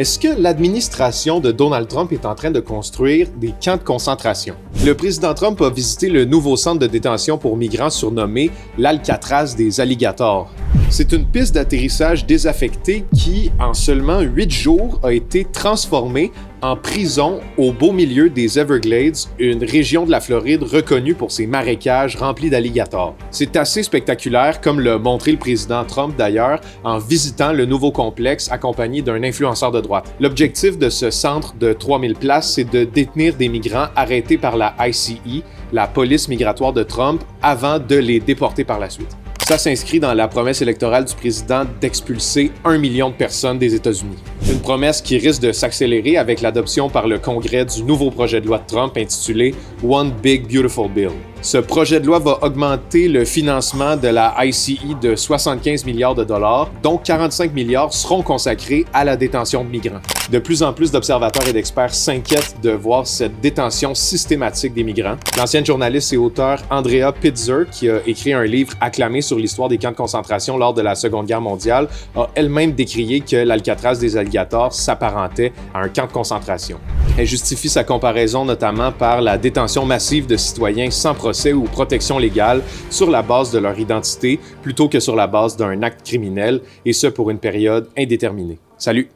Est-ce que l'administration de Donald Trump est en train de construire des camps de concentration? Le président Trump a visité le nouveau centre de détention pour migrants surnommé l'Alcatraz des alligators. C'est une piste d'atterrissage désaffectée qui, en seulement 8 jours, a été transformée en prison au beau milieu des Everglades, une région de la Floride reconnue pour ses marécages remplis d'alligators. C'est assez spectaculaire, comme l'a montré le président Trump d'ailleurs, en visitant le nouveau complexe accompagné d'un influenceur de droite. L'objectif de ce centre de 3000 places, c'est de détenir des migrants arrêtés par la ICE, la police migratoire de Trump, avant de les déporter par la suite. Ça s'inscrit dans la promesse électorale du président d'expulser 1 million de personnes des États-Unis. Une promesse qui risque de s'accélérer avec l'adoption par le Congrès du nouveau projet de loi de Trump intitulé One Big Beautiful Bill. Ce projet de loi va augmenter le financement de la ICE de 75 milliards de dollars, dont 45 milliards seront consacrés à la détention de migrants. De plus en plus d'observateurs et d'experts s'inquiètent de voir cette détention systématique des migrants. L'ancienne journaliste et auteure Andrea Pitzer, qui a écrit un livre acclamé sur l'histoire des camps de concentration lors de la Seconde Guerre mondiale, a elle-même décrié que l'Alcatraz des alligators s'apparentait à un camp de concentration. Elle justifie sa comparaison notamment par la détention massive de citoyens sans procès ou protection légale sur la base de leur identité plutôt que sur la base d'un acte criminel, et ce pour une période indéterminée. Salut!